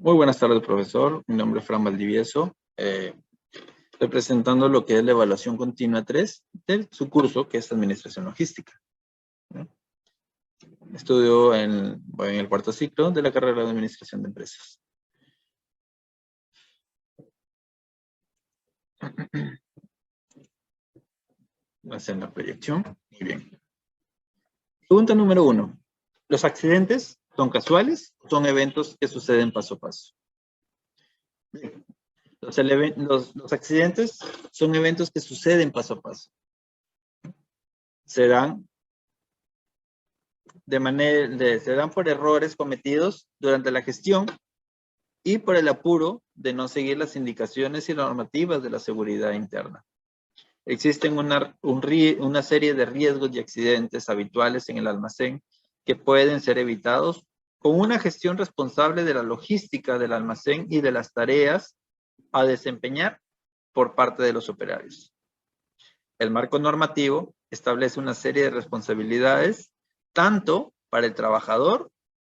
Muy buenas tardes, profesor. Mi nombre es Fran Valdivieso, representando lo que es la evaluación continua 3 de su curso, que es Administración Logística. Estudio voy en el cuarto ciclo de la carrera de Administración de Empresas. Hacen la proyección. Muy bien. Pregunta número 1. ¿Los accidentes son casuales o son eventos que suceden paso a paso? Bien. Los accidentes son eventos que suceden paso a paso. Se dan por errores cometidos durante la gestión y por el apuro de no seguir las indicaciones y normativas de la seguridad interna. Existen una serie de riesgos y accidentes habituales en el almacén que pueden ser evitados con una gestión responsable de la logística del almacén y de las tareas a desempeñar por parte de los operarios. El marco normativo establece una serie de responsabilidades tanto para el trabajador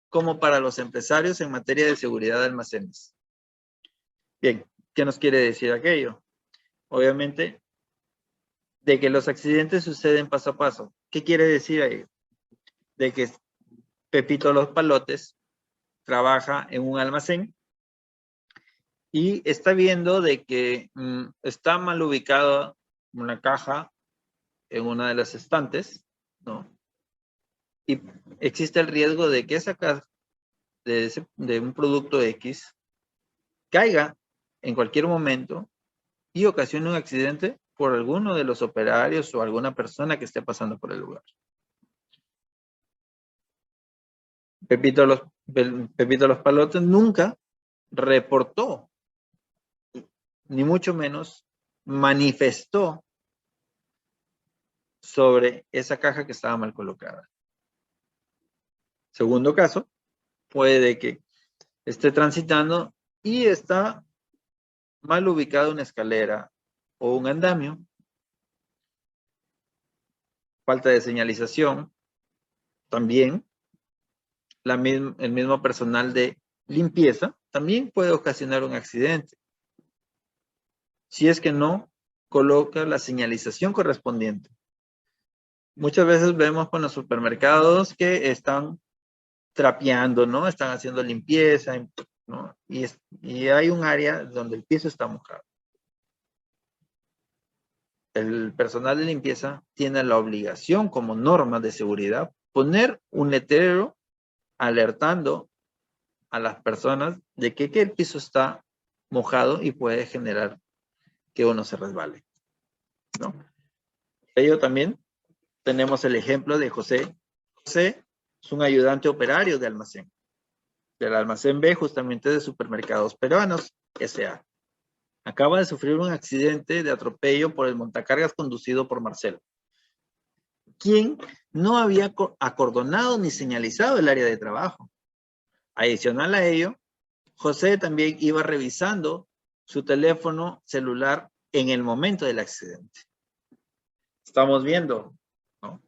como para los empresarios en materia de seguridad de almacenes. Bien, ¿qué nos quiere decir aquello? Obviamente, de que los accidentes suceden paso a paso. ¿Qué quiere decir ahí? De que Pepito Los Palotes trabaja en un almacén y está viendo de que está mal ubicada una caja en una de las estantes, ¿no? Y existe el riesgo de que esa caja de un producto X caiga en cualquier momento y ocasione un accidente por alguno de los operarios o alguna persona que esté pasando por el lugar. Pepito Los Palotes nunca reportó, ni mucho menos manifestó sobre esa caja que estaba mal colocada. Segundo caso, puede que esté transitando y está mal ubicada una escalera o un andamio. Falta de señalización. También el mismo personal de limpieza también puede ocasionar un accidente si es que no coloca la señalización correspondiente. Muchas veces vemos con los supermercados que están trapeando, ¿no? Están haciendo limpieza, ¿no? Y hay un área donde el piso está mojado. El personal de limpieza tiene la obligación como norma de seguridad poner un letrero alertando a las personas de que el piso está mojado y puede generar que uno se resbale, ¿no? Ello también tenemos el ejemplo de José. José es un ayudante operario de almacén, del almacén B, justamente de Supermercados Peruanos, S.A. Acaba de sufrir un accidente de atropello por el montacargas conducido por Marcelo, quien no había acordonado ni señalizado el área de trabajo. Adicional a ello, José también iba revisando su teléfono celular en el momento del accidente. Estamos viendo, ¿no?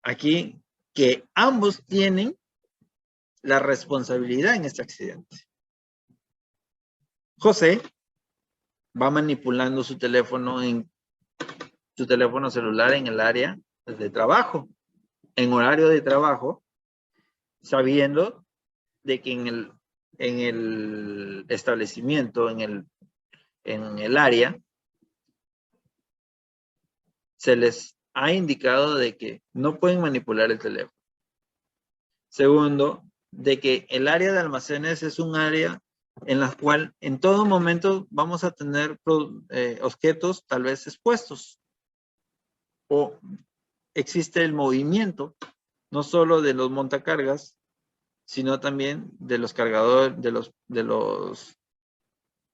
Aquí que ambos tienen la responsabilidad en este accidente. José va manipulando su teléfono celular en el área de trabajo, en horario de trabajo, sabiendo de que en el establecimiento, en el área, se les ha indicado de que no pueden manipular el teléfono. Segundo, de que el área de almacenes es un área en la cual en todo momento vamos a tener objetos tal vez expuestos. O existe el movimiento, no solo de los montacargas, sino también de los cargadores, de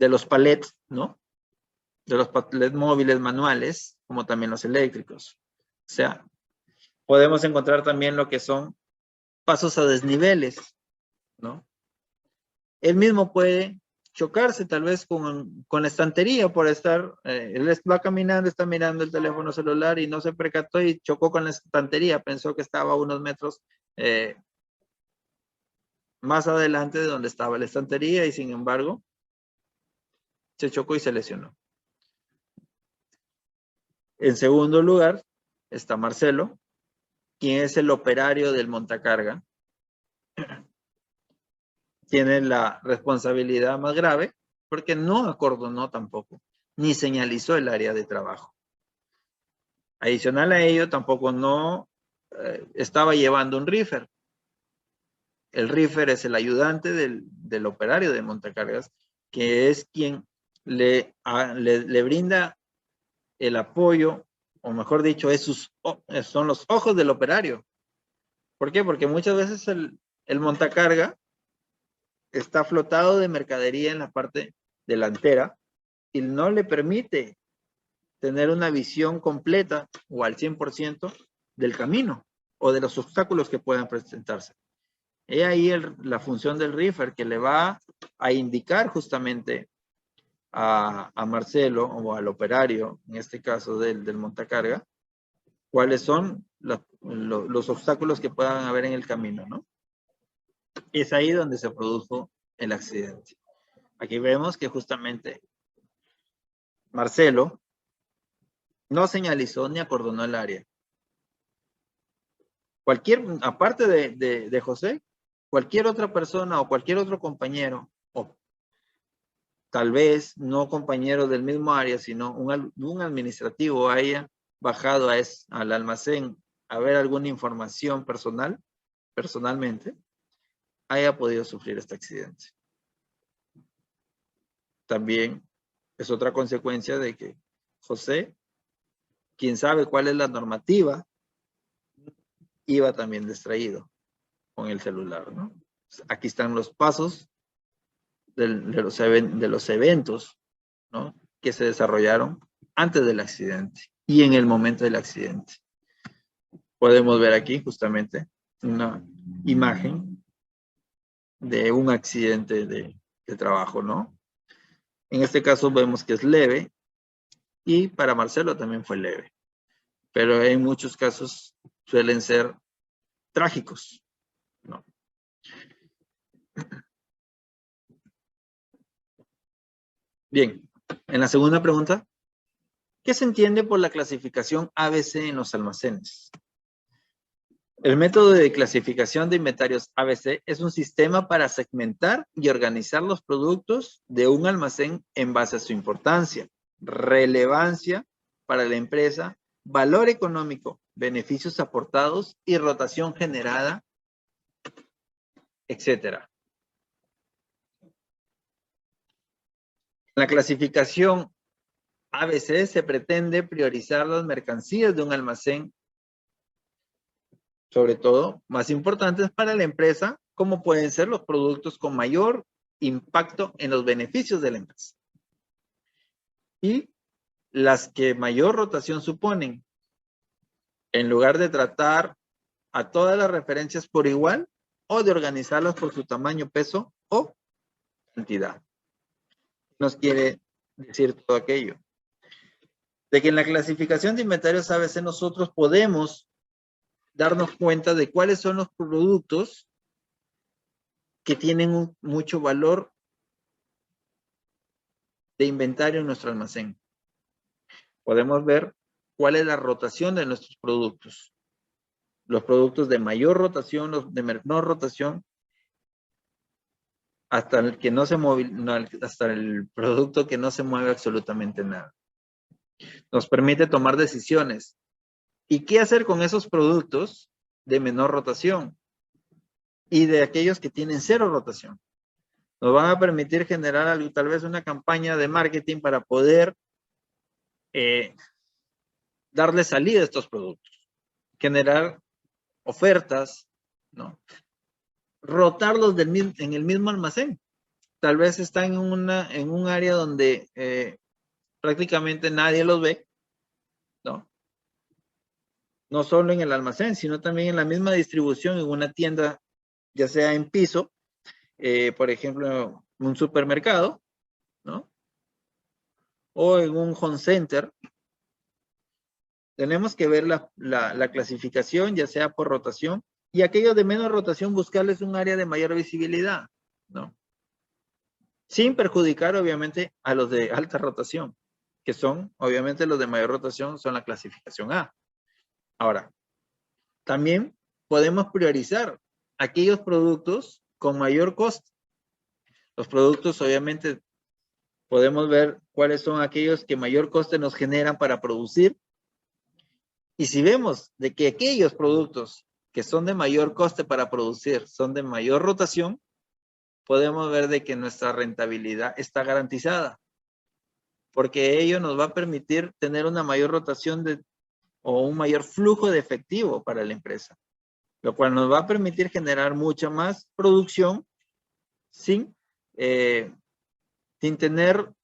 los palets, ¿no? De los palets móviles manuales, como también los eléctricos. O sea, podemos encontrar también lo que son pasos a desniveles, ¿no? Él mismo puede chocarse tal vez con la estantería por estar, él va caminando, está mirando el teléfono celular y no se percató y chocó con la estantería, pensó que estaba a unos metros más adelante de donde estaba la estantería y sin embargo se chocó y se lesionó. En segundo lugar está Marcelo, quien es el operario del montacarga. Tiene la responsabilidad más grave porque no acordonó tampoco, ni señalizó el área de trabajo. Adicional a ello, tampoco no estaba llevando un reefer. El reefer es el ayudante del operario de montacargas, que es quien le brinda el apoyo, o mejor dicho, son los ojos del operario. ¿Por qué? Porque muchas veces el montacarga está flotado de mercadería en la parte delantera y no le permite tener una visión completa o al 100% del camino o de los obstáculos que puedan presentarse. Es ahí la función del reefer, que le va a indicar justamente a Marcelo o al operario, en este caso del montacarga, cuáles son los obstáculos que puedan haber en el camino, ¿no? Es ahí donde se produjo el accidente. Aquí vemos que justamente Marcelo no señalizó ni acordonó el área. Aparte de José, cualquier otra persona o cualquier otro compañero, o tal vez no compañero del mismo área, sino un administrativo haya bajado al almacén a ver alguna información personalmente, haya podido sufrir este accidente. También es otra consecuencia de que José, quien sabe cuál es la normativa, iba también distraído con el celular, ¿no? Aquí están los pasos de los eventos, ¿no?, que se desarrollaron antes del accidente y en el momento del accidente. Podemos ver aquí justamente una imagen de un accidente de trabajo, ¿no? En este caso vemos que es leve y para Marcelo también fue leve, pero en muchos casos suelen ser trágicos, ¿no? Bien, en la segunda pregunta, ¿qué se entiende por la clasificación ABC en los almacenes? El método de clasificación de inventarios ABC es un sistema para segmentar y organizar los productos de un almacén en base a su importancia, relevancia para la empresa, valor económico, beneficios aportados y rotación generada, etc. En la clasificación ABC se pretende priorizar las mercancías de un almacén, sobre todo más importantes para la empresa, como pueden ser los productos con mayor impacto en los beneficios de la empresa. Y las que mayor rotación suponen, en lugar de tratar a todas las referencias por igual o de organizarlas por su tamaño, peso o cantidad. Nos quiere decir todo aquello. De que en la clasificación de inventarios ABC nosotros podemos darnos cuenta de cuáles son los productos que tienen mucho valor de inventario en nuestro almacén. Podemos ver cuál es la rotación de nuestros productos. Los productos de mayor rotación, los de menor rotación, hasta el que no se mueve, hasta el producto que no se mueve absolutamente nada. Nos permite tomar decisiones. ¿Y qué hacer con esos productos de menor rotación? Y de aquellos que tienen cero rotación. Nos van a permitir generar tal vez una campaña de marketing para poder darle salida a estos productos. Generar ofertas, ¿no? Rotarlos en el mismo almacén. Tal vez están en un área donde prácticamente nadie los ve, ¿no? No solo en el almacén, sino también en la misma distribución en una tienda, ya sea en piso, por ejemplo, un supermercado, ¿no? O en un home center. Tenemos que ver la clasificación, ya sea por rotación Y aquellos de menos rotación, buscarles un área de mayor visibilidad, ¿no? Sin perjudicar, obviamente, a los de alta rotación, que son, obviamente, los de mayor rotación son la clasificación A. Ahora, también podemos priorizar aquellos productos con mayor costo. Los productos, obviamente, podemos ver cuáles son aquellos que mayor coste nos generan para producir. Y si vemos de que aquellos productos que son de mayor coste para producir son de mayor rotación, podemos ver de que nuestra rentabilidad está garantizada. Porque ello nos va a permitir tener una mayor rotación o un mayor flujo de efectivo para la empresa. Lo cual nos va a permitir generar mucha más producción sin tener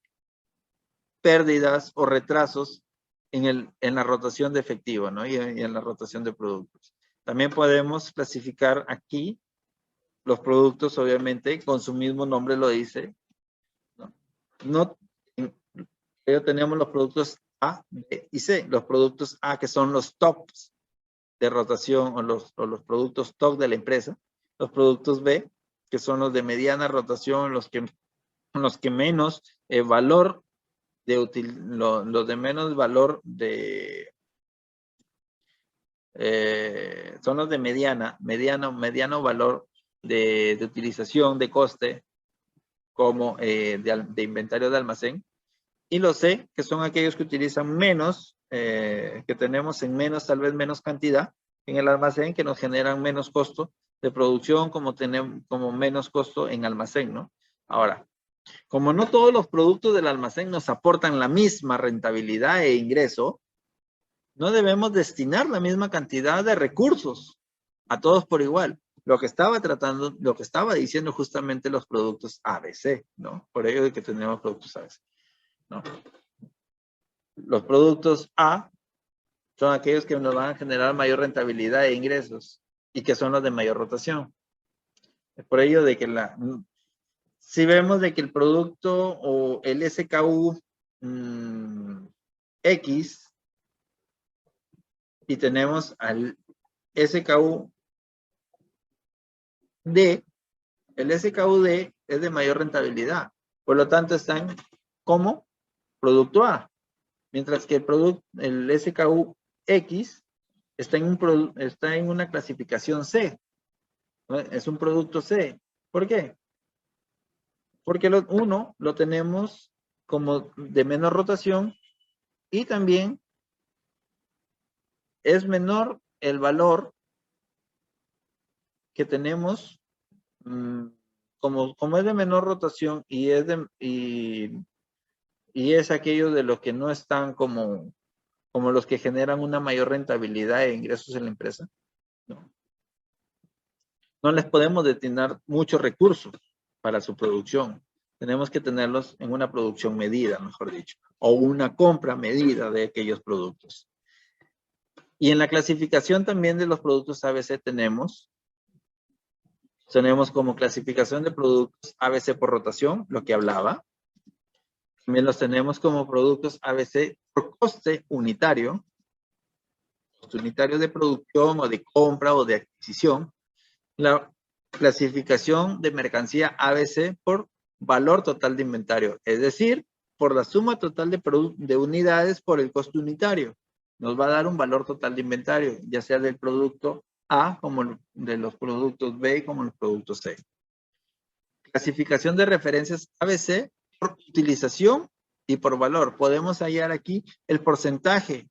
pérdidas o retrasos en la rotación de efectivo, ¿no? Y en la rotación de productos. También podemos clasificar aquí los productos, obviamente, con su mismo nombre lo dice. Tenemos los productos A, B y C. Los productos A, que son los tops de rotación o los productos top de la empresa. Los productos B, que son los de mediana rotación, los que menos valor los de menos valor son los de mediano valor de utilización de coste como de inventario de almacén. Y los C, que son aquellos que utilizan menos, que tenemos en menos, tal vez menos cantidad en el almacén, que nos generan menos costo de producción, como menos costo en almacén, ¿no? Ahora, como no todos los productos del almacén nos aportan la misma rentabilidad e ingreso, no debemos destinar la misma cantidad de recursos a todos por igual. Lo que estaba diciendo justamente los productos ABC, ¿no? Por ello de que tenemos productos ABC, ¿no? Los productos A son aquellos que nos van a generar mayor rentabilidad e ingresos y que son los de mayor rotación. Es por ello de que si vemos de que el producto o el SKU X y tenemos al SKU D, el SKU D es de mayor rentabilidad. Por lo tanto, están como producto A. Mientras que el SKU X está en una clasificación C. ¿No? Es un producto C. ¿Por qué? Porque uno lo tenemos como de menor rotación y también es menor el valor que tenemos como es de menor rotación y es aquello de los que no están como los que generan una mayor rentabilidad e ingresos en la empresa. No les podemos destinar muchos recursos para su producción. Tenemos que tenerlos en una producción medida, mejor dicho, o una compra medida de aquellos productos. Y en la clasificación también de los productos ABC tenemos como clasificación de productos ABC por rotación, lo que hablaba. También los tenemos como productos ABC por coste unitario de producción o de compra o de adquisición. La clasificación de mercancía ABC por valor total de inventario, es decir, por la suma total de unidades por el costo unitario. Nos va a dar un valor total de inventario, ya sea del producto A como de los productos B como los productos C. Clasificación de referencias ABC por utilización y por valor. Podemos hallar aquí el porcentaje,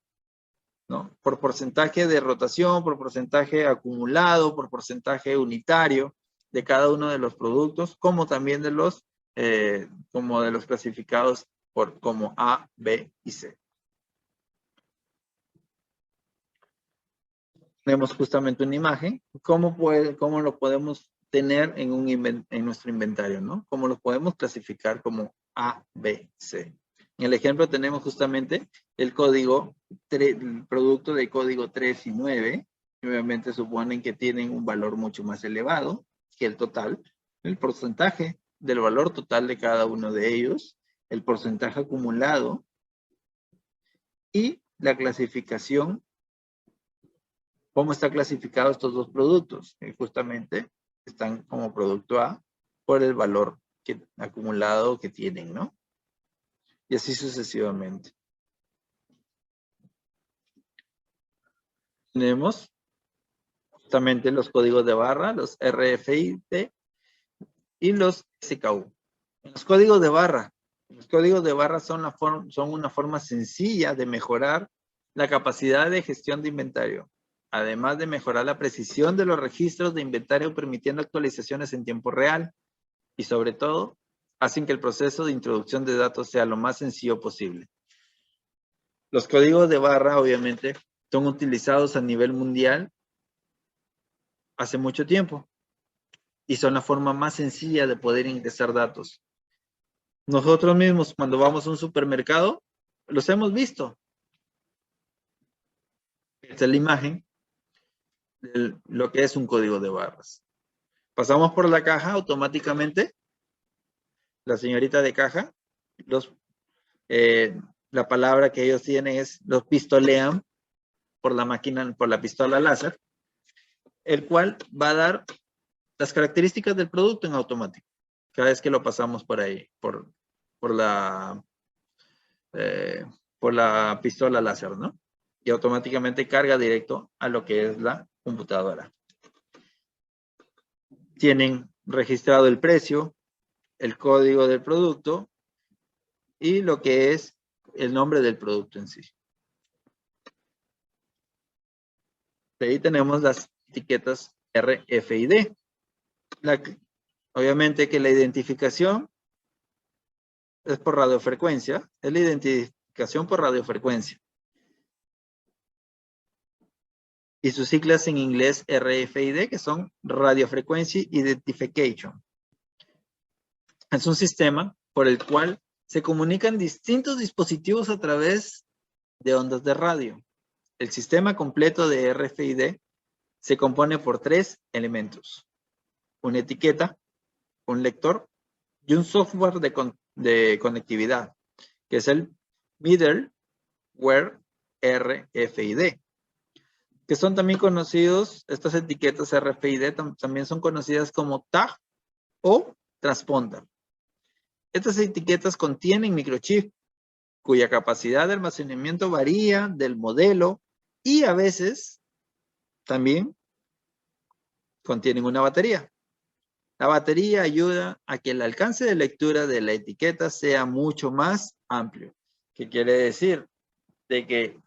¿no? Por porcentaje de rotación, por porcentaje acumulado, por porcentaje unitario de cada uno de los productos, como también de los clasificados como A, B y C. Tenemos justamente una imagen. ¿Cómo lo podemos tener en nuestro inventario, ¿no? ¿Cómo lo podemos clasificar como A, B, C? En el ejemplo tenemos justamente el producto de código 3 y 9. Obviamente suponen que tienen un valor mucho más elevado que el total. El porcentaje del valor total de cada uno de ellos, el porcentaje acumulado y la clasificación ¿Cómo están clasificados estos dos productos? Justamente están como producto A por el valor acumulado que tienen, ¿no? Y así sucesivamente. Tenemos justamente los códigos de barra, los RFID y los SKU. Los códigos de barra. Los códigos de barra son una forma sencilla de mejorar la capacidad de gestión de inventario, además de mejorar la precisión de los registros de inventario permitiendo actualizaciones en tiempo real y sobre todo hacen que el proceso de introducción de datos sea lo más sencillo posible. Los códigos de barra obviamente son utilizados a nivel mundial hace mucho tiempo y son la forma más sencilla de poder ingresar datos. Nosotros mismos cuando vamos a un supermercado los hemos visto. Esta es la imagen de lo que es un código de barras. Pasamos por la caja automáticamente. La señorita de caja, la palabra que ellos tienen es, los pistolean por la máquina, por la pistola láser, el cual va a dar las características del producto en automático. Cada vez que lo pasamos por ahí, por la pistola láser, ¿no? Y automáticamente carga directo a lo que es la computadora. Tienen registrado el precio, el código del producto y lo que es el nombre del producto en sí. De ahí tenemos las etiquetas RFID. Obviamente que la identificación es por radiofrecuencia, es la identificación por radiofrecuencia. Y sus siglas en inglés RFID, que son Radio Frequency Identification. Es un sistema por el cual se comunican distintos dispositivos a través de ondas de radio. El sistema completo de RFID se compone por 3 elementos: una etiqueta, un lector y un software de conectividad, que es el Middleware RFID, que son también conocidos, estas etiquetas RFID también son conocidas como tag o transponder. Estas etiquetas contienen microchip, cuya capacidad de almacenamiento varía del modelo y a veces también contienen una batería. La batería ayuda a que el alcance de lectura de la etiqueta sea mucho más amplio. ¿Qué quiere decir? De que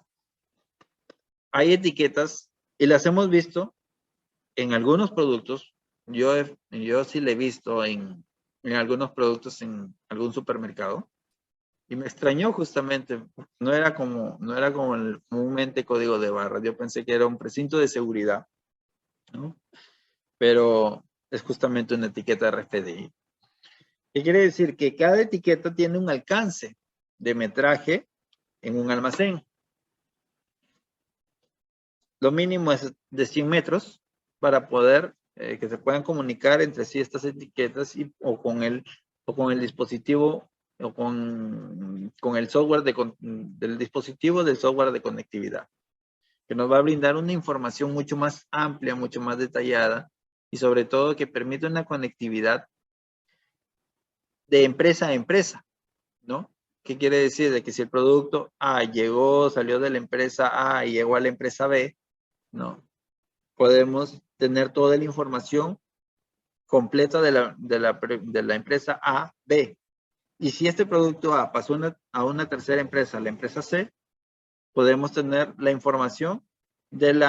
hay etiquetas y las hemos visto en algunos productos. Yo sí le he visto en algunos productos en algún supermercado y me extrañó justamente. No era como el comúnmente código de barra. Yo pensé que era un precinto de seguridad, ¿no? Pero es justamente una etiqueta RFID. ¿Qué quiere decir? Que cada etiqueta tiene un alcance de metraje en un almacén. Lo mínimo es de 100 metros para poder que se puedan comunicar entre sí estas etiquetas o con el dispositivo o con el software del dispositivo del software de conectividad, que nos va a brindar una información mucho más amplia, mucho más detallada y sobre todo que permite una conectividad de empresa a empresa, ¿no? ¿Qué quiere decir? De que si el producto A salió de la empresa A y llegó a la empresa B, ¿no? Podemos tener toda la información completa de la empresa A, B. Y si este producto A pasó a una tercera empresa, la empresa C, podemos tener la información del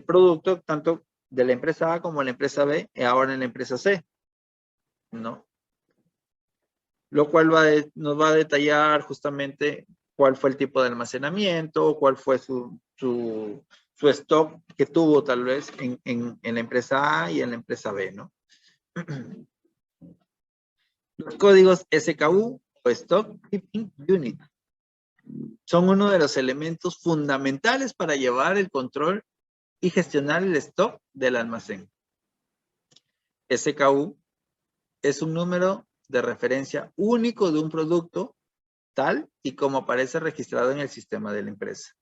producto, tanto de la empresa A como la empresa B, y ahora en la empresa C, ¿no? Lo cual nos va a detallar justamente cuál fue el tipo de almacenamiento, cuál fue su stock que tuvo tal vez en la empresa A y en la empresa B, ¿no? Los códigos SKU o Stock Keeping Unit son uno de los elementos fundamentales para llevar el control y gestionar el stock del almacén. SKU es un número de referencia único de un producto tal y como aparece registrado en el sistema de la empresa.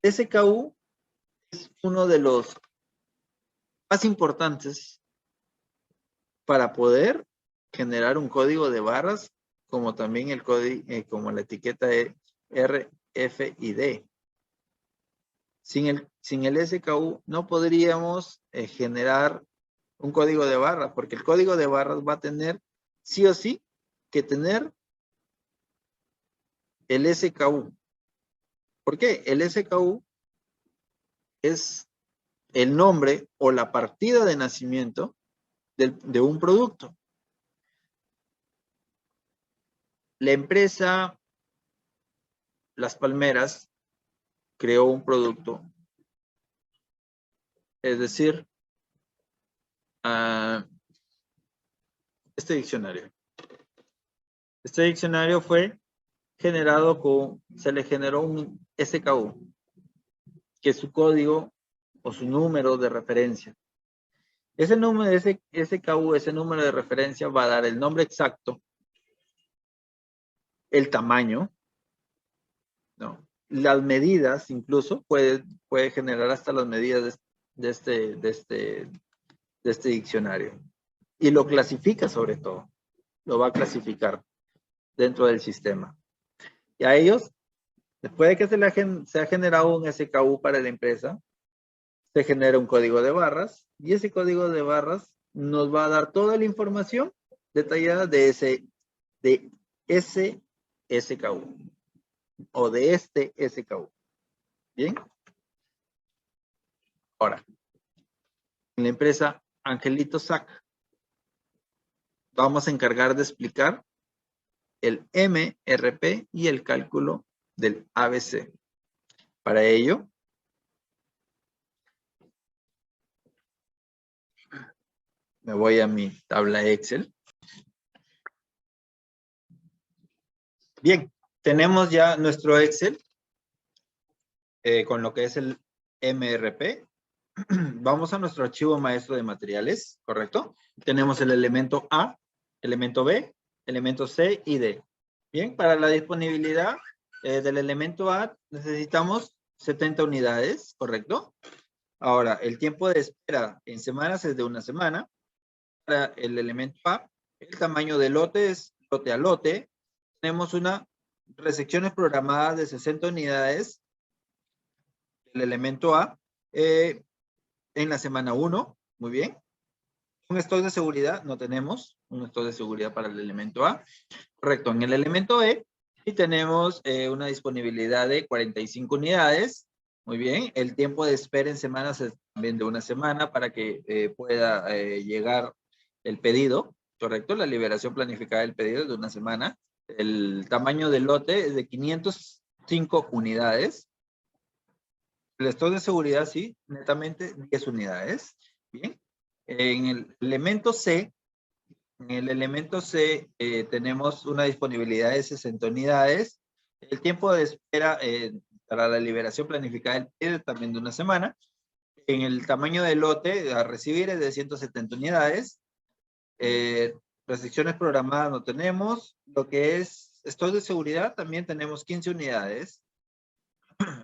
SKU es uno de los más importantes para poder generar un código de barras, como también el código, como la etiqueta RFID. Sin el SKU no podríamos generar un código de barras, porque el código de barras va a tener sí o sí que tener el SKU. ¿Por qué? El SKU es el nombre o la partida de nacimiento de un producto. La empresa Las Palmeras creó un producto, es decir, este diccionario. Este diccionario fue generado se le generó un SKU, que es su código o su número de referencia. Ese número, ese SKU, ese número de referencia va a dar el nombre exacto, el tamaño, ¿no? Las medidas, incluso puede generar hasta las medidas de este diccionario. Y lo clasifica sobre todo, lo va a clasificar dentro del sistema. Y a ellos, después de que se ha generado un SKU para la empresa, se genera un código de barras y ese código de barras nos va a dar toda la información detallada de ese SKU o de este SKU. ¿Bien? Ahora, en la empresa Angelito Sac, vamos a encargar de explicar el MRP y el cálculo del ABC. Para ello, me voy a mi tabla Excel. Bien, tenemos ya nuestro Excel con lo que es el MRP. Vamos a nuestro archivo maestro de materiales, ¿correcto? Tenemos el elemento A, elemento B, elemento C y D. Bien, para la disponibilidad del elemento A necesitamos 70 unidades, ¿correcto? Ahora, el tiempo de espera en semanas es de una semana. Para el elemento A, el tamaño del lote es lote a lote. Tenemos una recepciones programadas de 60 unidades del elemento A en la semana 1. Muy bien. Un stock de seguridad, no tenemos un stock de seguridad para el elemento A. Correcto, en el elemento E y tenemos una disponibilidad de 45 unidades. Muy bien, el tiempo de espera en semanas es también de una semana para que pueda llegar el pedido, correcto, la liberación planificada del pedido es de una semana. El tamaño del lote es de 505 unidades. El stock de seguridad, sí, netamente 10 unidades. Bien. En el elemento C, tenemos una disponibilidad de 60 unidades. El tiempo de espera para la liberación planificada del pedido también de una semana. En el tamaño del lote a recibir es de 170 unidades. Restricciones programadas no tenemos. Lo que es stock de seguridad también tenemos 15 unidades.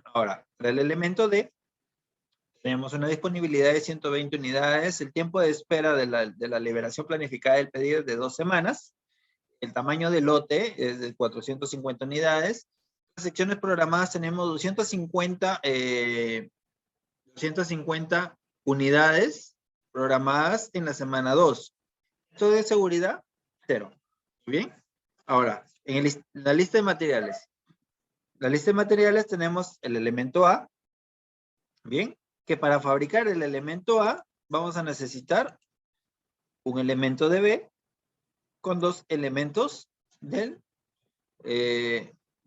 Ahora, para el elemento D, tenemos una disponibilidad de 120 unidades. El tiempo de espera de la liberación planificada del pedido es de 2 semanas. El tamaño del lote es de 450 unidades. Las secciones programadas tenemos 250 unidades programadas en la semana 2. Esto de seguridad, 0. Muy bien. Ahora, en la lista de materiales. La lista de materiales tenemos el elemento A. Bien. Que para fabricar el elemento A vamos a necesitar un elemento de B con 2 elementos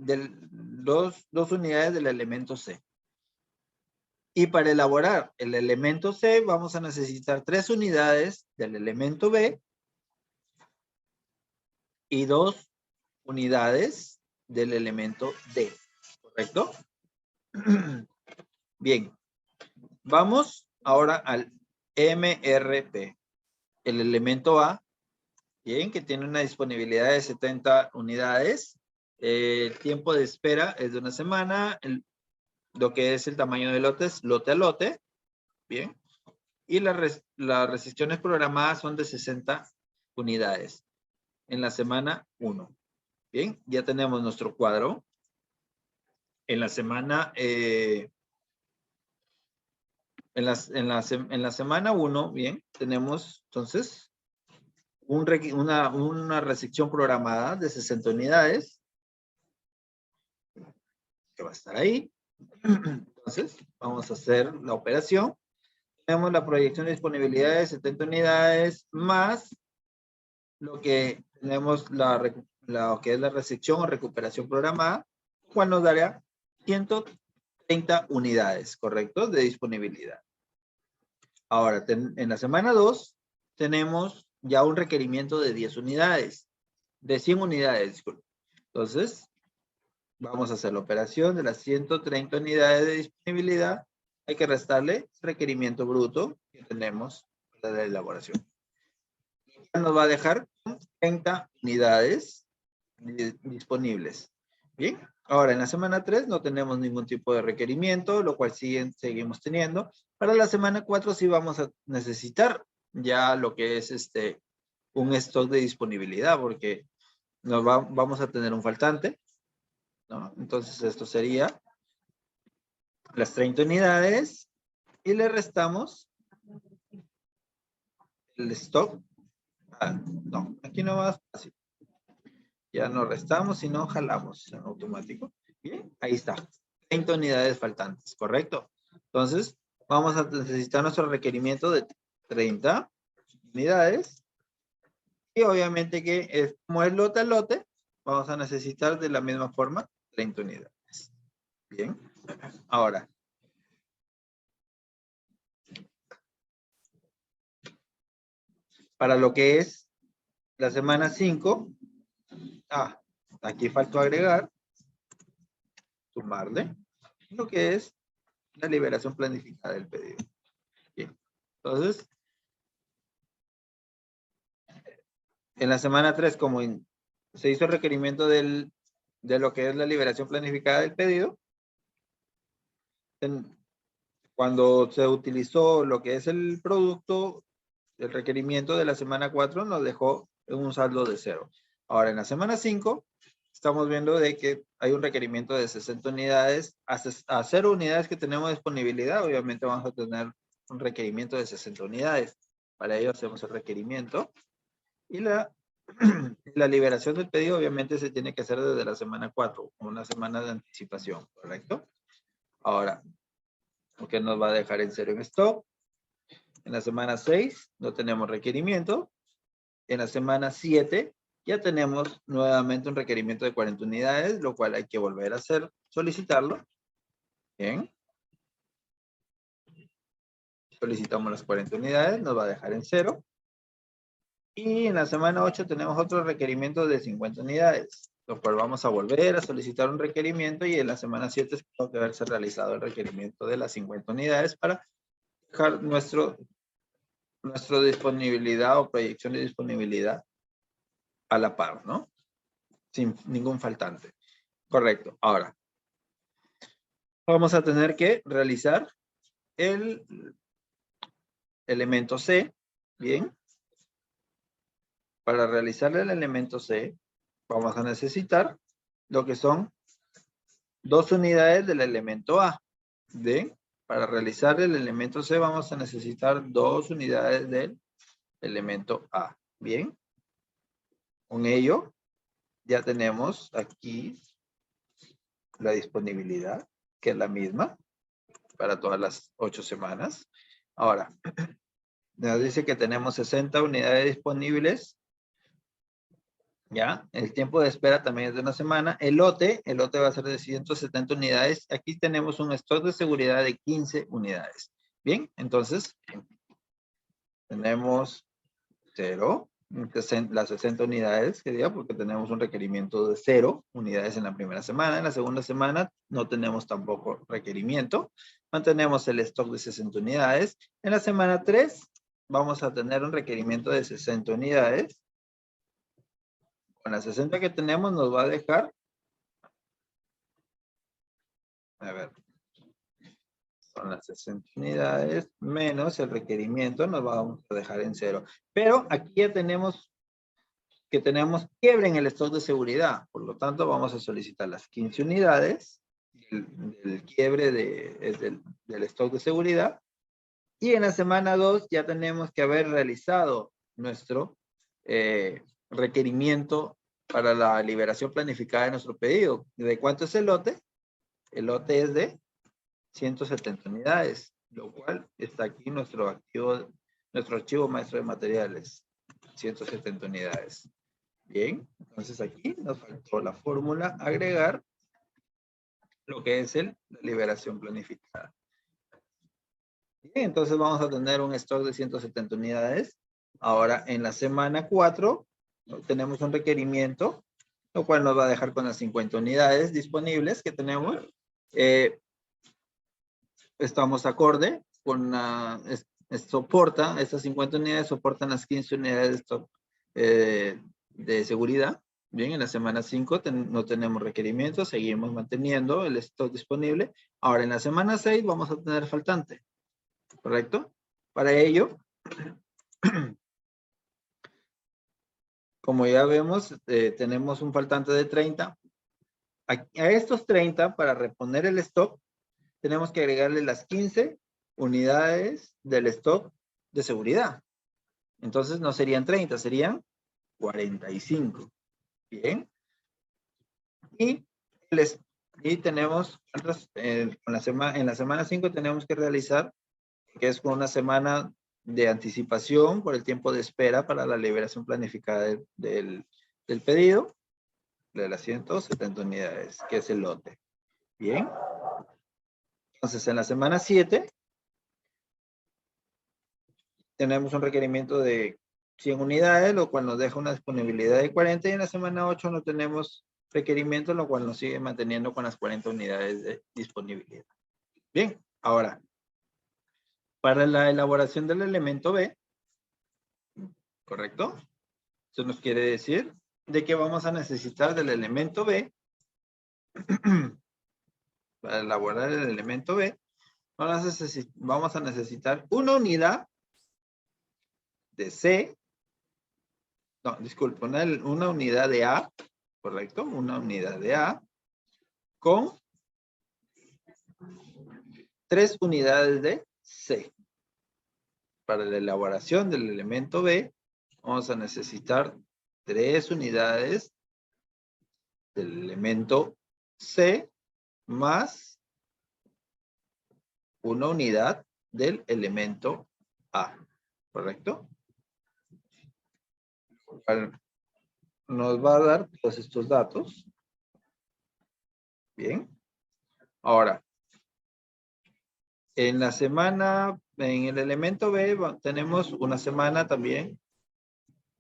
dos unidades del elemento C. Y para elaborar el elemento C vamos a necesitar 3 unidades del elemento B y 2 unidades del elemento D. ¿Correcto? Bien. Vamos ahora al MRP. El elemento A, bien, que tiene una disponibilidad de 70 unidades. El tiempo de espera es de una semana. lo que es el tamaño de lotes, lote a lote, bien, y las restricciones programadas son de 60 unidades en la semana 1. Bien, ya tenemos nuestro cuadro. En la semana, en la semana 1, bien, tenemos entonces una restricción programada de 60 unidades que va a estar ahí. Entonces, vamos a hacer la operación. Tenemos la proyección de disponibilidad de 70 unidades más lo que tenemos lo que es la restricción o recuperación programada, cual nos daría 130 unidades, ¿correcto? De disponibilidad. Ahora, en la semana 2 tenemos ya un requerimiento de 10 unidades, de 100 unidades, disculpe. Entonces, vamos a hacer la operación de las 130 unidades de disponibilidad. Hay que restarle requerimiento bruto que tenemos para la elaboración. Nos va a dejar 30 unidades disponibles. Bien, ahora en la semana 3 no tenemos ningún tipo de requerimiento, lo cual seguimos teniendo. Para la semana 4 sí vamos a necesitar ya lo que es un stock de disponibilidad, porque vamos a tener un faltante, ¿no? Entonces esto sería las 30 unidades y le restamos el stock. No, aquí no va fácil. Ya no restamos, sino jalamos en automático. Bien, ahí está. 30 unidades faltantes, ¿correcto? Entonces, vamos a necesitar nuestro requerimiento de 30 unidades. Y obviamente que como es lote a lote, vamos a necesitar de la misma forma 30 unidades. Bien, ahora. Para lo que es la semana 5, aquí faltó agregar, sumarle, lo que es la liberación planificada del pedido. Bien, entonces, en la semana 3, como se hizo el requerimiento de lo que es la liberación planificada del pedido, cuando se utilizó lo que es el producto, el requerimiento de la semana 4 nos dejó un saldo de 0. Ahora, en la semana 5, estamos viendo de que hay un requerimiento de 60 unidades. A 0 unidades que tenemos disponibilidad, obviamente vamos a tener un requerimiento de 60 unidades. Para ello hacemos el requerimiento. Y la liberación del pedido obviamente se tiene que hacer desde la semana 4, una semana de anticipación, ¿correcto? Ahora, ¿qué nos va a dejar en 0 en stock? En la semana 6 no tenemos requerimiento. En la semana 7 ya tenemos nuevamente un requerimiento de 40 unidades, lo cual hay que volver a solicitarlo. Bien. Solicitamos las 40 unidades, nos va a dejar en 0. Y en la semana 8 tenemos otro requerimiento de 50 unidades, lo cual vamos a volver a solicitar un requerimiento y en la semana 7 tengo que haberse realizado el requerimiento de las 50 unidades para dejar nuestra disponibilidad o proyección de disponibilidad a la par, ¿no? Sin ningún faltante. Correcto. Ahora, vamos a tener que realizar el elemento C, ¿bien? Para realizar el elemento C, vamos a necesitar lo que son 2 unidades del elemento A. ¿Bien? Para realizar el elemento C vamos a necesitar 2 unidades del elemento A. ¿Bien? Con ello, ya tenemos aquí la disponibilidad, que es la misma para todas las 8 semanas. Ahora, nos dice que tenemos 60 unidades disponibles. ¿Ya? El tiempo de espera también es de una semana. El lote va a ser de 170 unidades. Aquí tenemos un stock de seguridad de 15 unidades. Bien, entonces, tenemos 0, las 60 unidades, que diga, porque tenemos un requerimiento de 0 unidades en la primera semana. En la segunda semana no tenemos tampoco requerimiento. Mantenemos el stock de 60 unidades. En la semana 3 vamos a tener un requerimiento de 60 unidades. Con las 60 que tenemos nos va a dejar, a ver, Son las 60 unidades menos el requerimiento, nos vamos a dejar en 0. Pero aquí ya tenemos que tenemos quiebre en el stock de seguridad. Por lo tanto, vamos a solicitar las 15 unidades del quiebre del stock de seguridad. Y en la semana 2 ya tenemos que haber realizado nuestro requerimiento para la liberación planificada de nuestro pedido. ¿De cuánto es el lote? El lote es de 170 unidades, lo cual está aquí nuestro archivo maestro de materiales, 170 unidades. Bien, entonces aquí nos faltó la fórmula agregar lo que es la liberación planificada. Bien, entonces vamos a tener un stock de 170 unidades. Ahora en la semana 4 tenemos un requerimiento, lo cual nos va a dejar con las 50 unidades disponibles que tenemos. Estamos acorde con soporta, estas 50 unidades soportan las 15 unidades de stock de seguridad. Bien, en la semana 5 no tenemos requerimientos, seguimos manteniendo el stock disponible. Ahora en la semana 6 vamos a tener faltante, ¿correcto? Para ello, como ya vemos, tenemos un faltante de 30. A estos 30, para reponer el stock, tenemos que agregarle las 15 unidades del stock de seguridad. Entonces no serían 30, serían 45. Bien. Y tenemos, en la semana 5 tenemos que realizar, que es con una semana de anticipación por el tiempo de espera para la liberación planificada del pedido, de las 170 unidades, que es el lote. Bien. Entonces, en la semana 7, tenemos un requerimiento de 100 unidades, lo cual nos deja una disponibilidad de 40, y en la semana 8 no tenemos requerimiento, lo cual nos sigue manteniendo con las 40 unidades de disponibilidad. Bien, ahora, para la elaboración del elemento B, ¿correcto? Eso nos quiere decir de que vamos a necesitar del elemento B, para elaborar el elemento B, vamos a necesitar una unidad de C, no, disculpe, una unidad de A, ¿correcto? Una unidad de A con 3 unidades de C. Para la elaboración del elemento B, vamos a necesitar 3 unidades del elemento C más una unidad del elemento A, ¿correcto? Nos va a dar todos estos datos. Bien. Ahora, en el elemento B tenemos una semana también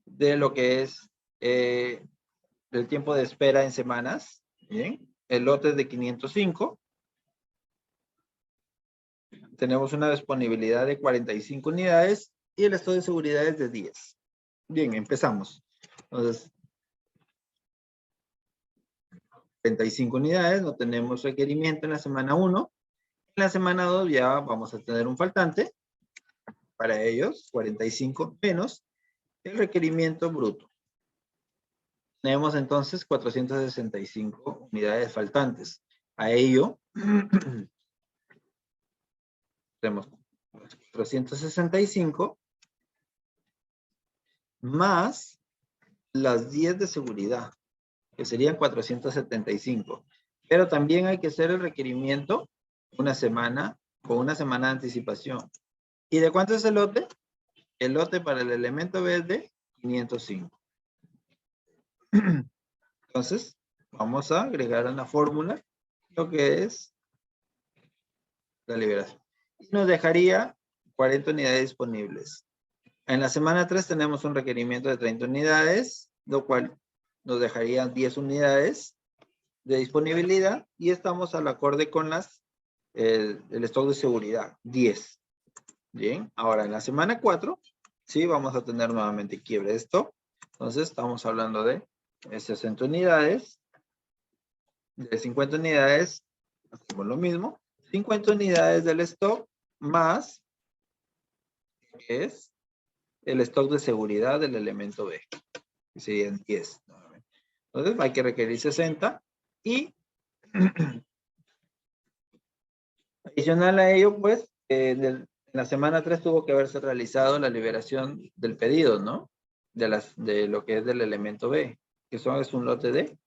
de lo que es el tiempo de espera en semanas. Bien. El lote es de 505. Tenemos una disponibilidad de 45 unidades y el estado de seguridad es de 10. Bien, empezamos. Entonces, 35 unidades, no tenemos requerimiento en la semana 1. En la semana 2 ya vamos a tener un faltante. Para ellos, 45 menos el requerimiento bruto. Tenemos entonces 465 unidades faltantes. A ello, tenemos 465 más las 10 de seguridad, que serían 475. Pero también hay que hacer el requerimiento con una semana de anticipación. ¿Y de cuánto es el lote? El lote para el elemento B es de 505. Entonces, vamos a agregar en la fórmula lo que es la liberación. Y nos dejaría 40 unidades disponibles. En la semana 3 tenemos un requerimiento de 30 unidades, lo cual nos dejaría 10 unidades de disponibilidad y estamos al acorde con el stock de seguridad, 10. Bien, ahora en la semana 4, sí, vamos a tener nuevamente quiebre de stock. Entonces estamos hablando de 60 unidades, de 50 unidades, hacemos lo mismo, 50 unidades del stock más, que es el stock de seguridad del elemento B, que serían 10. Entonces hay que requerir 60 y adicional a ello, pues, en la semana 3 tuvo que haberse realizado la liberación del pedido, ¿no? De lo que es del elemento B, que es un lote de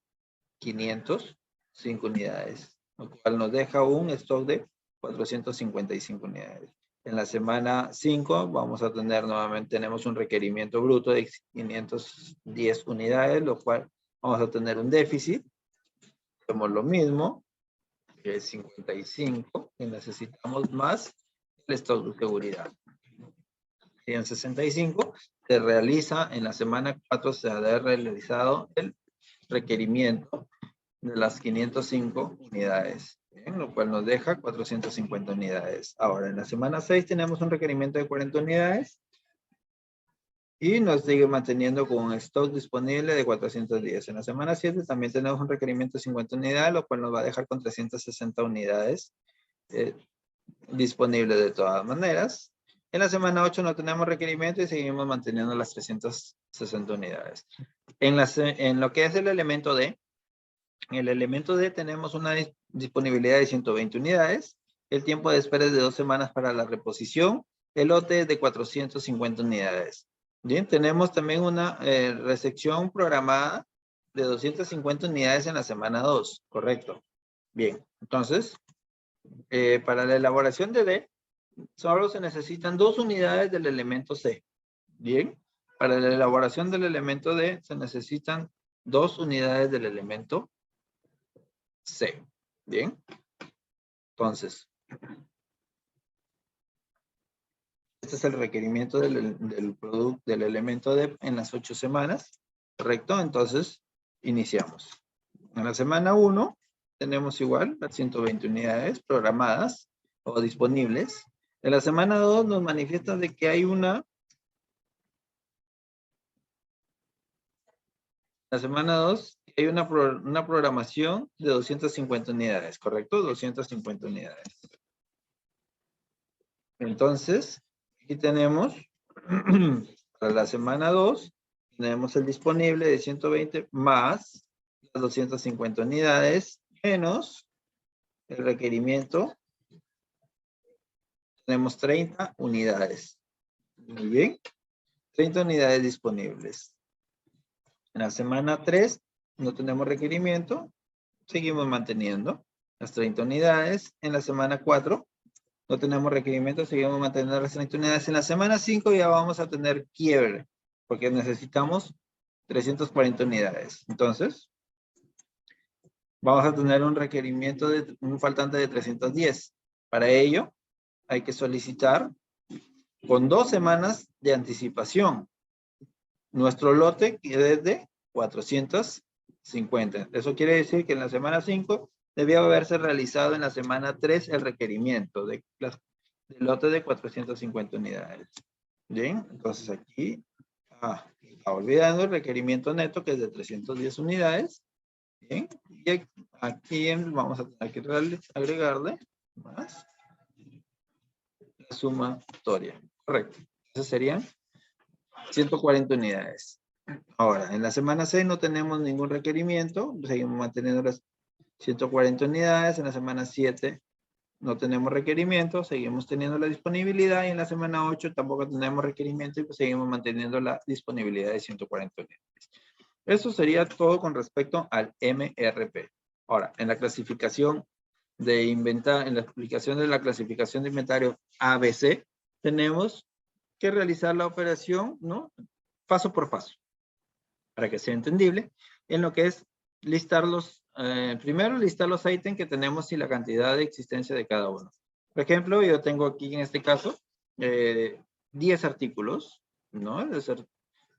505 unidades, lo cual nos deja un stock de 455 unidades. En la semana 5 vamos a tener nuevamente, tenemos un requerimiento bruto de 510 unidades, lo cual vamos a tener un déficit. Hacemos lo mismo, que es 55, y necesitamos más el stock de seguridad. Y en 65 se realiza, en la semana 4 se ha realizado el requerimiento de las 505 unidades, ¿bien? Lo cual nos deja 450 unidades. Ahora, en la semana 6 tenemos un requerimiento de 40 unidades y nos sigue manteniendo con un stock disponible de 410. En la semana 7 también tenemos un requerimiento de 50 unidades, lo cual nos va a dejar con 360 unidades disponibles de todas maneras. En la semana 8 no tenemos requerimiento y seguimos manteniendo las 360 unidades. En lo que es el elemento D, en el elemento D tenemos una disponibilidad de 120 unidades. El tiempo de espera es de 2 semanas para la reposición. El lote es de 450 unidades. Bien, tenemos también una recepción programada de 250 unidades en la semana 2, correcto. Bien, entonces, para la elaboración de D, solo se necesitan 2 unidades del elemento C. Bien, para la elaboración del elemento D se necesitan 2 unidades del elemento C. Bien, entonces, este es el requerimiento del producto, del elemento D en las 8 semanas, ¿correcto? Entonces, iniciamos. En la semana 1 tenemos igual las 120 unidades programadas o disponibles. En la semana 2 nos manifiesta de que hay una... La semana 2 hay una programación de 250 unidades, ¿correcto? 250 unidades. Entonces, aquí tenemos, para la semana 2, tenemos el disponible de 120 más las 250 unidades, menos el requerimiento. Tenemos 30 unidades. Muy bien. 30 unidades disponibles. En la semana 3 no tenemos requerimiento. Seguimos manteniendo las 30 unidades. En la semana 4 no tenemos requerimiento. Seguimos manteniendo las 30 unidades. En la semana 5 ya vamos a tener quiebre. Porque necesitamos 340 unidades. Entonces, vamos a tener un requerimiento de un faltante de 310. Para ello, hay que solicitar con 2 semanas de anticipación. Nuestro lote es de 450. Eso quiere decir que en la semana 5 debió haberse realizado en la semana 3 el requerimiento del lote de 450 unidades. Bien, entonces aquí está olvidando el requerimiento neto que es de 310 unidades. Bien, y aquí vamos a tener que agregarle más la sumatoria. Correcto. Esas serían 140 unidades. Ahora, en la semana 6 no tenemos ningún requerimiento. Seguimos manteniendo las 140 unidades. En la semana 7 no tenemos requerimiento. Seguimos teniendo la disponibilidad. Y en la semana 8 tampoco tenemos requerimiento. Y pues seguimos manteniendo la disponibilidad de 140 unidades. Eso sería todo con respecto al MRP. Ahora, en la clasificación de inventario, en la explicación de la clasificación de inventario ABC, tenemos que realizar la operación, ¿no? Paso por paso, para que sea entendible, en lo que es listar primero listar los ítems que tenemos y la cantidad de existencia de cada uno. Por ejemplo, yo tengo aquí en este caso 10 artículos, ¿no?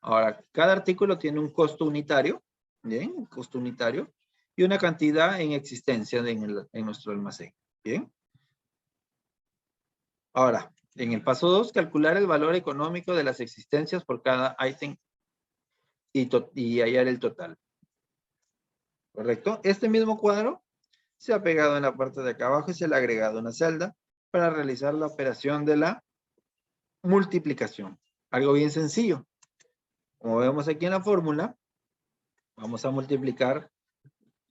Ahora, cada artículo tiene un costo unitario, ¿bien? Un costo unitario, y una cantidad en existencia en nuestro almacén, ¿bien? Ahora, en el paso 2, calcular el valor económico de las existencias por cada ítem y hallar el total. ¿Correcto? Este mismo cuadro se ha pegado en la parte de acá abajo y se le ha agregado una celda para realizar la operación de la multiplicación. Algo bien sencillo. Como vemos aquí en la fórmula, vamos a multiplicar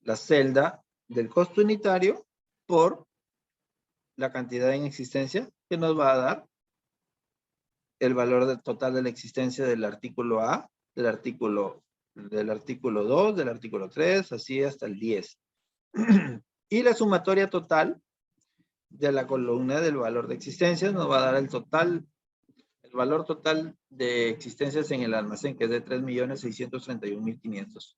la celda del costo unitario por la cantidad en existencia que nos va a dar el valor total de la existencia del artículo A, del artículo 2, del artículo 3, así hasta el 10. Y la sumatoria total de la columna del valor de existencias nos va a dar el valor total de existencias en el almacén, que es de 3.631.500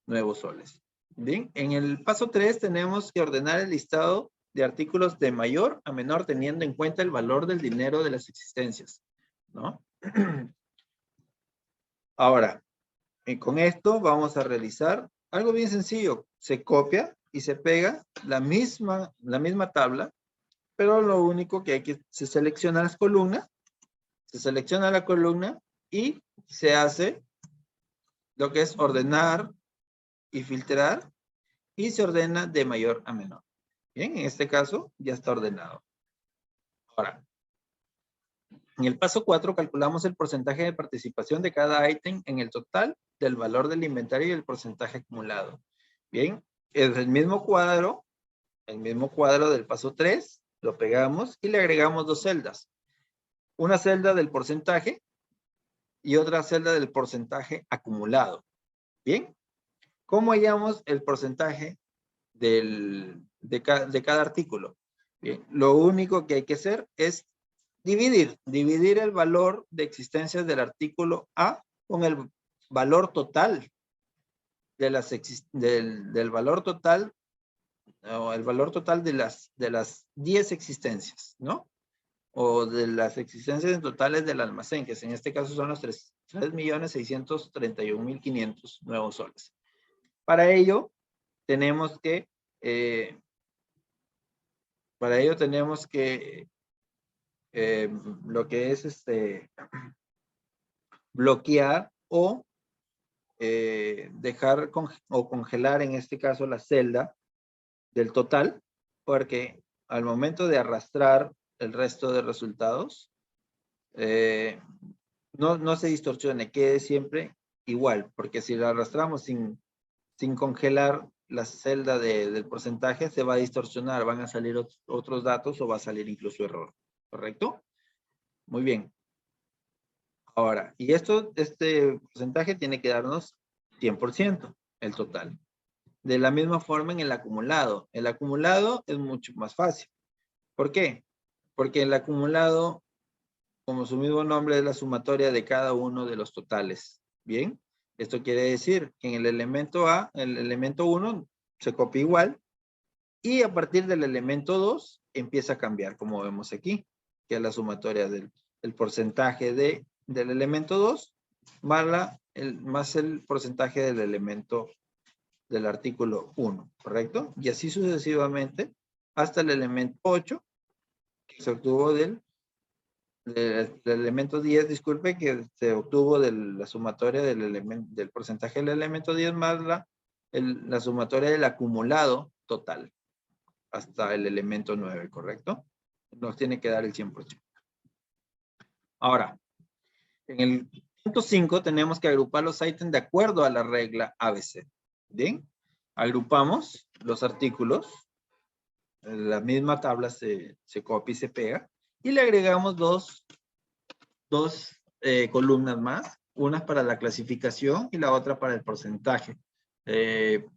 nuevos soles. Bien, en el paso 3 tenemos que ordenar el listado de artículos de mayor a menor teniendo en cuenta el valor del dinero de las existencias, ¿no? Ahora, con esto vamos a realizar algo bien sencillo. Se copia y se pega la misma tabla, pero lo único que hay que se selecciona las columnas, se selecciona la columna y se hace lo que es ordenar y filtrar y se ordena de mayor a menor. Bien, en este caso ya está ordenado. Ahora, en el paso 4 calculamos el porcentaje de participación de cada ítem en el total del valor del inventario y el porcentaje acumulado. Bien, es el mismo cuadro del paso 3, lo pegamos y le agregamos dos celdas. Una celda del porcentaje y otra celda del porcentaje acumulado. Bien, ¿cómo hallamos el porcentaje de cada artículo? Bien, lo único que hay que hacer es dividir el valor de existencias del artículo A con el valor total del valor total o el valor total de las 10 existencias, ¿no? O de las existencias totales del almacén, que en este caso son los 3.631.500 nuevos soles. Para ello tenemos que lo que es bloquear o dejar o congelar en este caso la celda del total, porque al momento de arrastrar el resto de resultados no se distorsione, quede siempre igual, porque si lo arrastramos sin congelar la celda del porcentaje se va a distorsionar, van a salir otros datos o va a salir incluso error, ¿correcto? Muy bien. Ahora, y este porcentaje tiene que darnos 100%, el total. De la misma forma en el acumulado. El acumulado es mucho más fácil. ¿Por qué? Porque el acumulado, como su mismo nombre, es la sumatoria de cada uno de los totales. ¿Bien? Esto quiere decir que en el elemento A, el elemento 1 se copia igual y a partir del elemento 2 empieza a cambiar, como vemos aquí, que es la sumatoria del porcentaje del elemento 2 más el porcentaje del elemento del artículo 1, ¿correcto? Y así sucesivamente hasta el elemento 8 que se obtuvo del elemento 10, disculpe, que se obtuvo de la sumatoria del porcentaje del elemento 10 más la sumatoria del acumulado total hasta el elemento 9, ¿correcto? Nos tiene que dar el 100%. Ahora, en el punto 5 tenemos que agrupar los ítems de acuerdo a la regla ABC. ¿Bien? Agrupamos los artículos. La misma tabla se copia y se pega. Y le agregamos dos columnas más. Una para la clasificación y la otra para el porcentaje. Este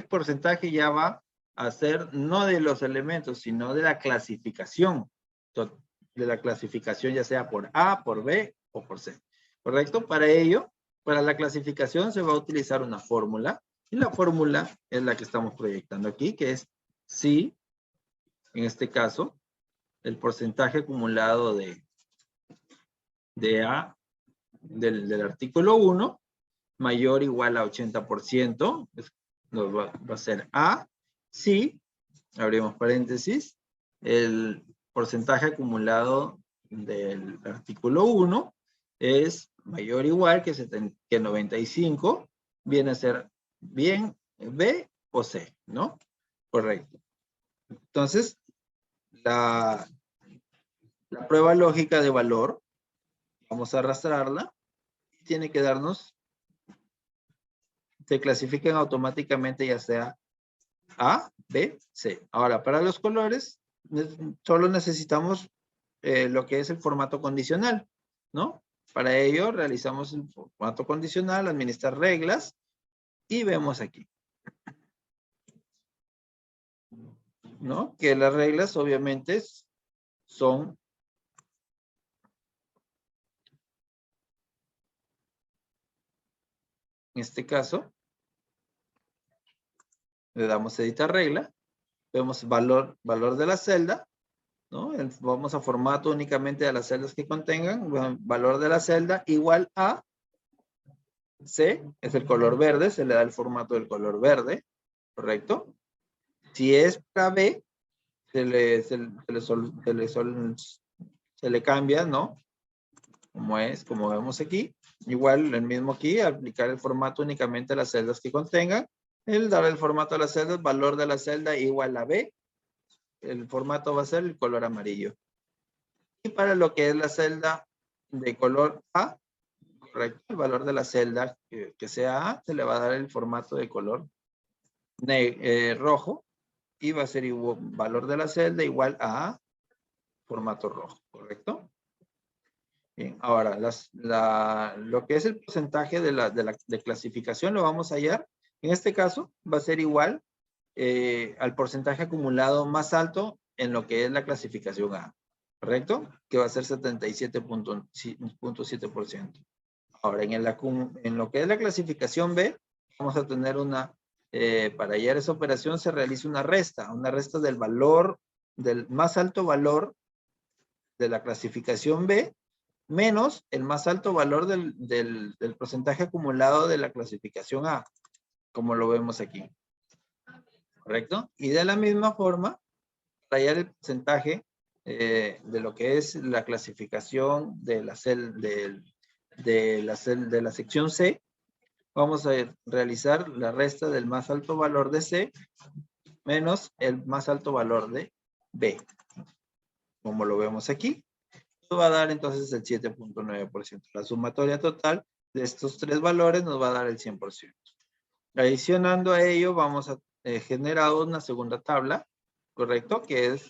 porcentaje ya va a ser no de los elementos, sino de la clasificación. De la clasificación ya sea por A, por B o por C. ¿Correcto? Para ello, para la clasificación se va a utilizar una fórmula. Y la fórmula es la que estamos proyectando aquí, que es si, en este caso, el porcentaje acumulado de A del artículo 1 mayor o igual a 80%, va a ser A, si, abrimos paréntesis, el porcentaje acumulado del artículo 1 es mayor o igual que 95, viene a ser bien B o C, ¿no? Correcto. Entonces, la prueba lógica de valor, vamos a arrastrarla, y tiene que darnos, se clasifican automáticamente ya sea A, B, C. Ahora, para los colores, solo necesitamos lo que es el formato condicional, ¿no? Para ello, realizamos el formato condicional, administrar reglas, y vemos aquí, ¿no? Que las reglas, obviamente, son en este caso, le damos editar regla, vemos valor de la celda, ¿no? Vamos a formato únicamente de las celdas que contengan, valor de la celda igual a C, es el color verde, se le da el formato del color verde, ¿correcto? Si es para B, se le cambia, ¿no? Como vemos aquí. Igual, el mismo aquí, aplicar el formato únicamente a las celdas que contengan. Dar el formato a las celdas, valor de la celda igual a B. El formato va a ser el color amarillo. Y para lo que es la celda de color A, correcto, el valor de la celda que sea A, se le va a dar el formato de color rojo. Y va a ser igual, valor de la celda igual a formato rojo, ¿correcto? Bien, ahora, lo que es el porcentaje de clasificación lo vamos a hallar. En este caso, va a ser igual al porcentaje acumulado más alto en lo que es la clasificación A, ¿correcto? Que va a ser 77.7%. Ahora, en lo que es la clasificación B, vamos a tener para hallar esa operación se realiza una resta del valor, del más alto valor de la clasificación B, menos el más alto valor del porcentaje acumulado de la clasificación A, como lo vemos aquí. ¿Correcto? Y de la misma forma, para hallar el porcentaje de lo que es la clasificación de la sección C, vamos a realizar la resta del más alto valor de C menos el más alto valor de B, como lo vemos aquí. Esto va a dar entonces el 7.9%. La sumatoria total de estos tres valores nos va a dar el 100%. Adicionando a ello, vamos a generar una segunda tabla, ¿correcto? Que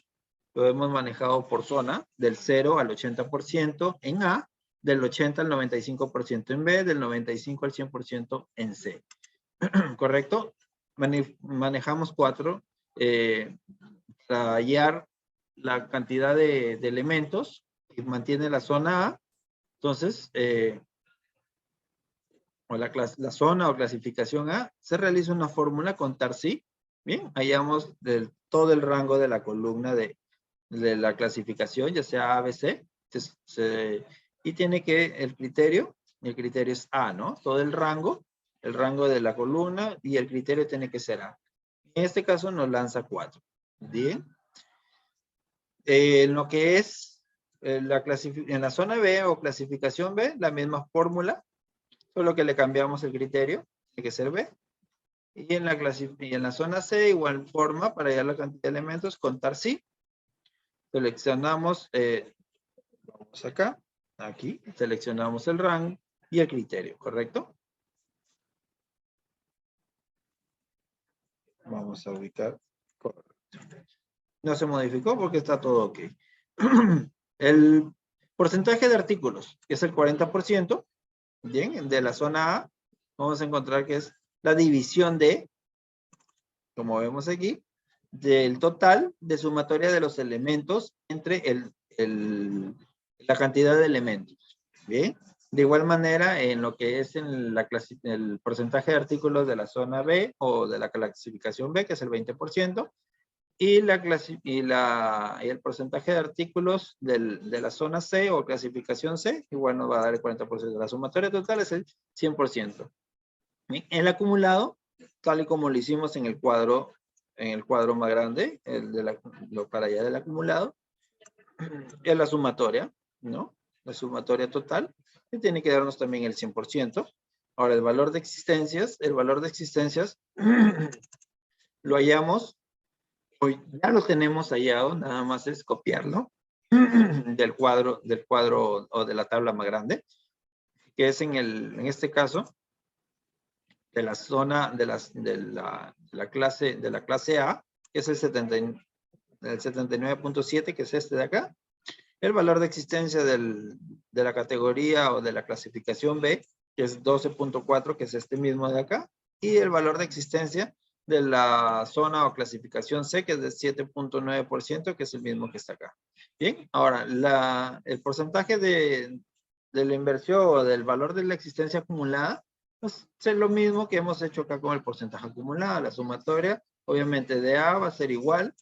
lo hemos manejado por zona, del 0 al 80% en A, del 80 al 95% en B, del 95 al 100% en C. ¿Correcto? Manejamos 4 para hallar la cantidad de elementos que mantiene la zona A. Entonces, la zona o clasificación A, se realiza una fórmula con TARSI. Bien, hallamos todo el rango de la columna de la clasificación, ya sea A, B, C. Y tiene el criterio es A, ¿no? Todo el rango de la columna y el criterio tiene que ser A. En este caso nos lanza 4. Bien. En lo que es en la zona B o clasificación B, la misma fórmula, solo que le cambiamos el criterio, tiene que ser B. Y en la zona C, igual forma, para hallar la cantidad de elementos, contar sí. Seleccionamos, vamos acá, aquí, seleccionamos el rango y el criterio, ¿correcto? Vamos a ubicar, correcto. No se modificó porque está todo ok. El porcentaje de artículos, que es el 40%, bien, de la zona A, vamos a encontrar que es la división de, como vemos aquí, del total de sumatoria de los elementos entre la cantidad de elementos. Bien. De igual manera, en lo que es el porcentaje de artículos de la zona B o de la clasificación B, que es el 20%, y el porcentaje de artículos de la zona C o clasificación C, igual nos va a dar el 40%. La sumatoria total es el 100%. Bien. El acumulado, tal y como lo hicimos en el cuadro más grande, para allá del acumulado, es la sumatoria, ¿no? La sumatoria total, que tiene que darnos también el 100%. Ahora, el valor de existencias lo hallamos, hoy ya lo tenemos hallado, nada más es copiarlo del cuadro o de la tabla más grande, que es en este caso, de la zona de la clase A, que es el 79.7, que es este de acá. El valor de existencia de la categoría o de la clasificación B, que es 12.4, que es este mismo de acá. Y el valor de existencia de la zona o clasificación C, que es de 7.9%, que es el mismo que está acá. Bien, ahora, el porcentaje de la inversión o del valor de la existencia acumulada, pues es lo mismo que hemos hecho acá con el porcentaje acumulado. La sumatoria, obviamente, de A va a ser igual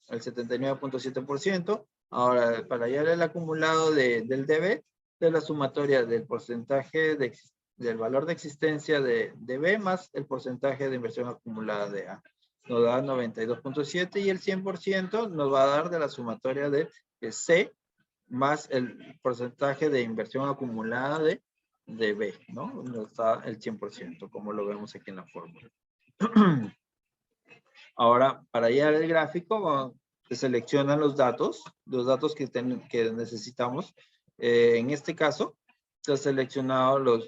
al 79.7%. Ahora, para hallar el acumulado del DB, de la sumatoria del porcentaje del valor de existencia de B más el porcentaje de inversión acumulada de A. Nos da 92.7 y el 100% nos va a dar de la sumatoria de C más el porcentaje de inversión acumulada de B, ¿no? Nos da el 100%, como lo vemos aquí en la fórmula. Ahora, para hallar el gráfico, se seleccionan los datos que necesitamos. En este caso, se ha seleccionado lo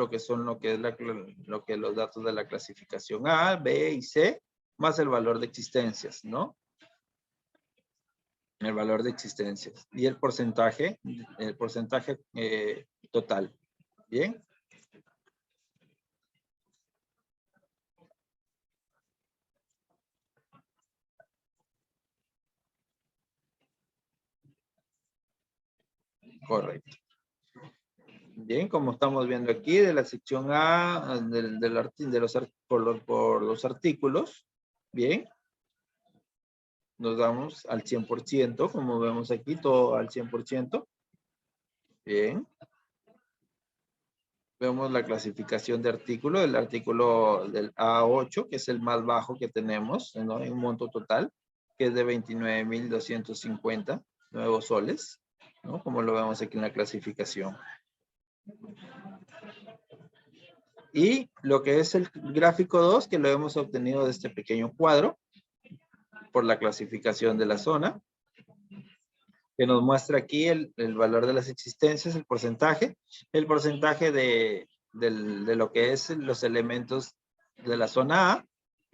que son los datos de la clasificación A, B y C, más el valor de existencias, ¿no? El valor de existencias y el porcentaje total. ¿Bien? Correcto. Bien, como estamos viendo aquí, de la sección A, por los artículos, bien, nos damos al 100%, como vemos aquí, todo al 100%. Bien. Vemos la clasificación de artículo, el artículo del A8, que es el más bajo que tenemos, ¿no? En un monto total, que es de 29.250 nuevos soles, ¿no? Como lo vemos aquí en la clasificación. Y lo que es el gráfico 2, que lo hemos obtenido de este pequeño cuadro, por la clasificación de la zona, que nos muestra aquí el valor de las existencias, el porcentaje de lo que es los elementos de la zona A,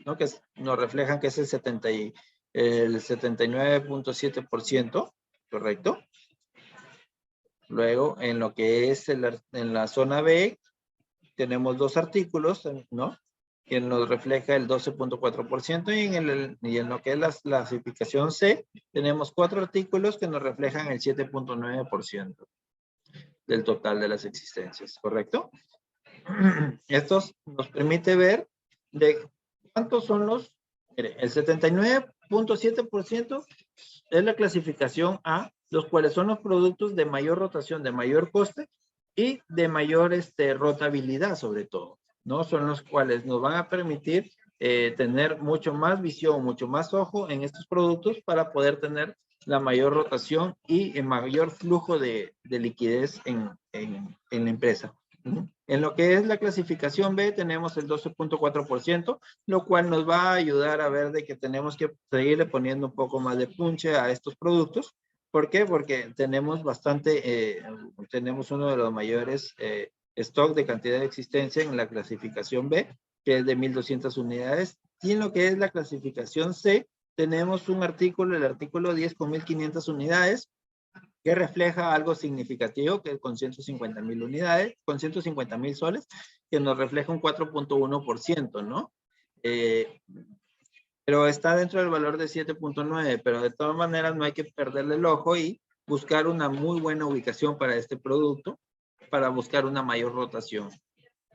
¿no? Que nos reflejan que es el 79.7%, ¿correcto? Luego, en lo que es en la zona B, tenemos dos artículos, ¿no? Que nos refleja el 12.4%, y en lo que es la clasificación C, tenemos 4 artículos que nos reflejan el 7.9% del total de las existencias, ¿correcto? Esto nos permite ver de cuántos son mire, el 79.7% es la clasificación A, los cuales son los productos de mayor rotación, de mayor coste y de mayor rotabilidad, sobre todo, ¿no? Son los cuales nos van a permitir tener mucho más visión, mucho más ojo en estos productos para poder tener la mayor rotación y el mayor flujo de liquidez en la empresa. En lo que es la clasificación B tenemos el 12.4%, lo cual nos va a ayudar a ver de que tenemos que seguirle poniendo un poco más de punche a estos productos. ¿Por qué? Porque tenemos tenemos uno de los mayores stock de cantidad de existencia en la clasificación B, que es de 1.200 unidades. Y en lo que es la clasificación C, tenemos un artículo, el artículo 10, con 1.500 unidades, que refleja algo significativo, que con 150.000 unidades, con 150.000 soles, que nos refleja un 4.1%, ¿no? Pero está dentro del valor de 7.9, pero de todas maneras no hay que perderle el ojo y buscar una muy buena ubicación para este producto, para buscar una mayor rotación,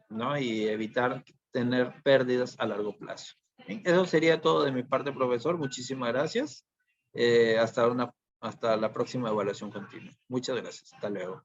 ¿no? Y evitar tener pérdidas a largo plazo. ¿Bien? Eso sería todo de mi parte, profesor. Muchísimas gracias. Hasta la próxima evaluación continua. Muchas gracias. Hasta luego.